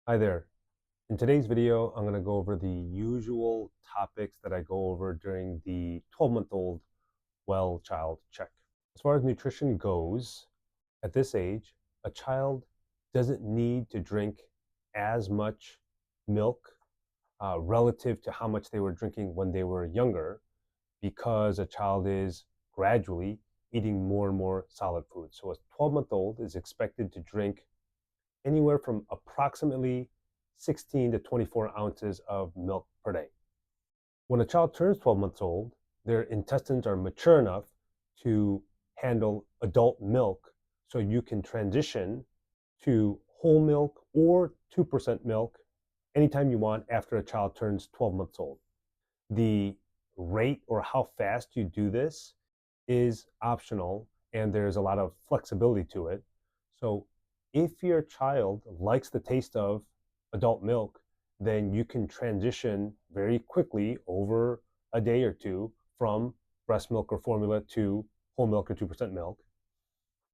Hi there. In today's video, I'm going to go over the usual topics that I go over during the 12-month-old well child check. As far as nutrition goes, at this age, a child doesn't need to drink as much milk relative to how much they were drinking when they were younger because a child is gradually eating more and more solid food. So a 12-month-old is expected to drink anywhere from approximately 16 to 24 ounces of milk per day. When a child turns 12 months old, their intestines are mature enough to handle adult milk, so you can transition to whole milk or 2% milk anytime you want after a child turns 12 months old. The rate or how fast you do this is optional, and there's a lot of flexibility to it. So if your child likes the taste of adult milk, then you can transition very quickly over a day or two from breast milk or formula to whole milk or 2% milk.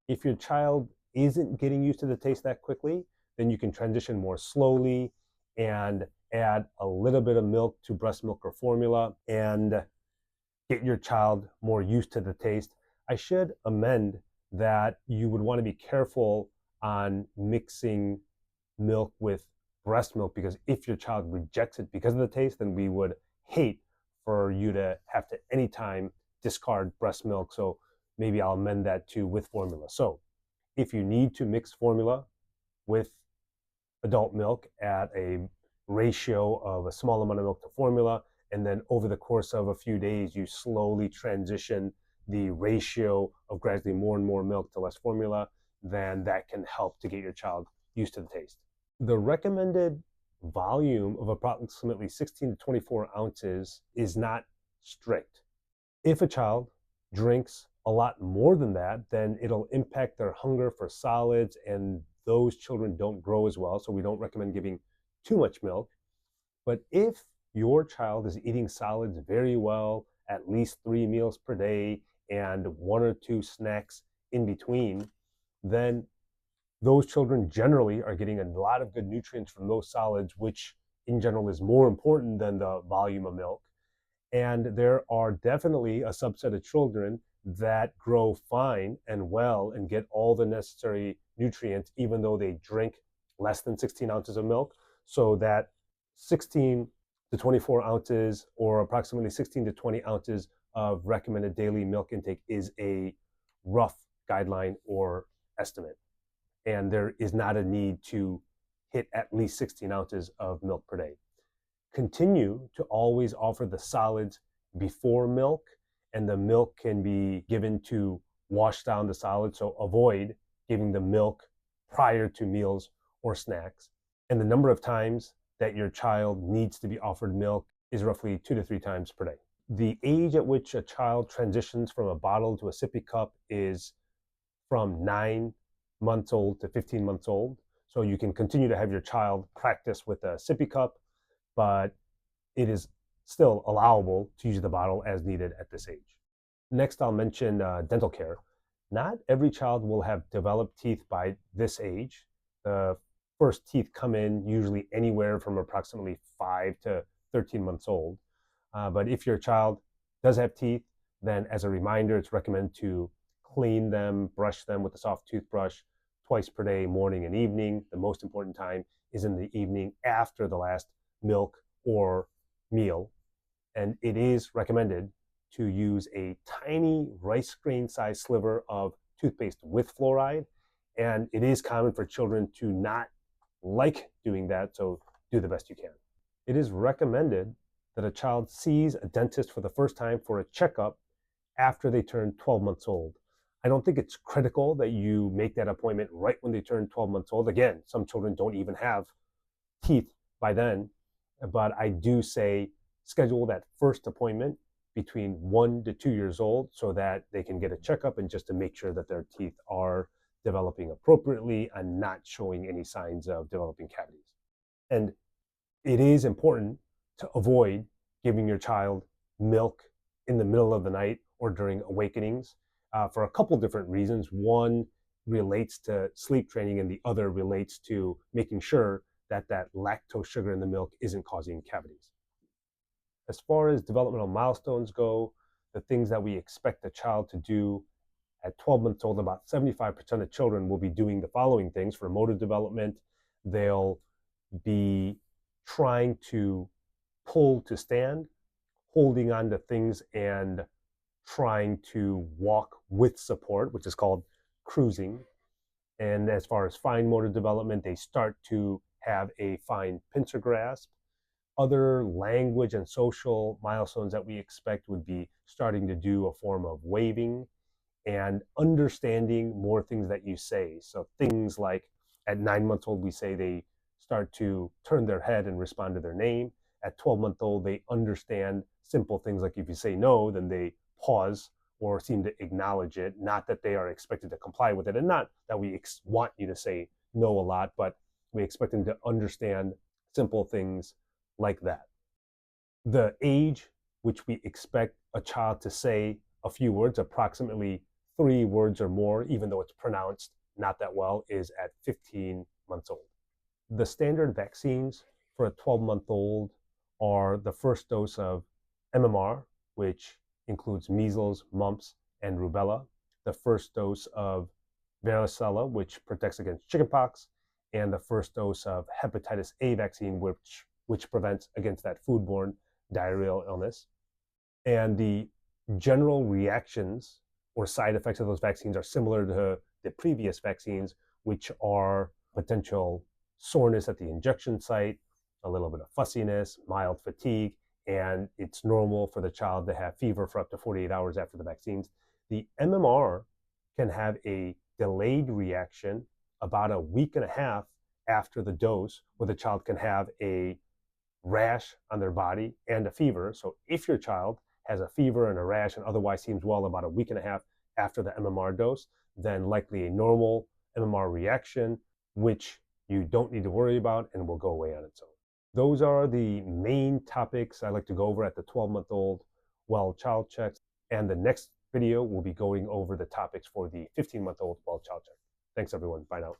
If your child isn't getting used to the taste that quickly, then you can transition more slowly and add a little bit of milk to breast milk or formula and get your child more used to the taste. I should amend that you would want to be careful on mixing milk with breast milk, because if your child rejects it because of the taste, then we would hate for you to have to anytime discard breast milk. So maybe I'll amend that to with formula. So if you need to mix formula with adult milk at a ratio of a small amount of milk to formula, and then over the course of a few days, you slowly transition the ratio of gradually more and more milk to less formula, then that can help to get your child used to the taste. The recommended volume of approximately 16 to 24 ounces is not strict. If a child drinks a lot more than that, then it'll impact their hunger for solids, and those children don't grow as well. So we don't recommend giving too much milk. But if your child is eating solids very well, at least 3 meals per day, and 1 or 2 snacks in between, then those children generally are getting a lot of good nutrients from those solids, which in general is more important than the volume of milk. And there are definitely a subset of children that grow fine and well and get all the necessary nutrients, even though they drink less than 16 ounces of milk. So that 16 to 24 ounces, or approximately 16 to 20 ounces of recommended daily milk intake, is a rough guideline or estimate. And there is not a need to hit at least 16 ounces of milk per day. Continue to always offer the solids before milk, and the milk can be given to wash down the solids. So avoid giving the milk prior to meals or snacks. And the number of times that your child needs to be offered milk is roughly 2 to 3 times per day. The age at which a child transitions from a bottle to a sippy cup is from 9 months old to 15 months old. So you can continue to have your child practice with a sippy cup, but it is still allowable to use the bottle as needed at this age. Next, I'll mention dental care. Not every child will have developed teeth by this age. The first teeth come in usually anywhere from approximately 5 to 13 months old. But if your child does have teeth, then as a reminder, it's recommended to clean them, brush them with a soft toothbrush twice per day, morning and evening. The most important time is in the evening after the last milk or meal. And it is recommended to use a tiny rice grain sized sliver of toothpaste with fluoride. And it is common for children to not like doing that, so do the best you can. It is recommended that a child sees a dentist for the first time for a checkup after they turn 12 months old. I don't think it's critical that you make that appointment right when they turn 12 months old. Again, some children don't even have teeth by then, but I do say schedule that first appointment between 1 to 2 years old so that they can get a checkup and just to make sure that their teeth are developing appropriately and not showing any signs of developing cavities. And it is important to avoid giving your child milk in the middle of the night or during awakenings for a couple different reasons. One relates to sleep training, and the other relates to making sure that lactose sugar in the milk isn't causing cavities. As far as developmental milestones go, the things that we expect a child to do at 12 months old, about 75% of children will be doing the following things for motor development. They'll be trying to pull to stand, holding on to things, and trying to walk with support, which is called cruising. And as far as fine motor development, they start to have a fine pincer grasp. Other language and social milestones that we expect would be starting to do a form of waving and understanding more things that you say. So things like at 9 months old, we say they start to turn their head and respond to their name. At 12 months old, they understand simple things like if you say no, then they pause or seem to acknowledge it. Not that they are expected to comply with it, and not that we want you to say no a lot, but we expect them to understand simple things like that. The age which we expect a child to say a few words, approximately 3 words or more, even though it's pronounced not that well, is at 15 months old. The standard vaccines for a 12-month-old are the first dose of MMR, which includes measles, mumps, and rubella, the first dose of varicella, which protects against chickenpox, and the first dose of hepatitis A vaccine, which prevents against that foodborne diarrheal illness. And the general reactions or side effects of those vaccines are similar to the previous vaccines, which are potential soreness at the injection site, a little bit of fussiness, mild fatigue, and it's normal for the child to have fever for up to 48 hours after the vaccines. The MMR can have a delayed reaction about a week and a half after the dose, where the child can have a rash on their body and a fever. So if your child has a fever and a rash and otherwise seems well about a week and a half after the MMR dose, then likely a normal MMR reaction, which you don't need to worry about and will go away on its own. Those are the main topics I like to go over at the 12-month-old well child checks. And the next video will be going over the topics for the 15-month-old well child check. Thanks, everyone. Bye now.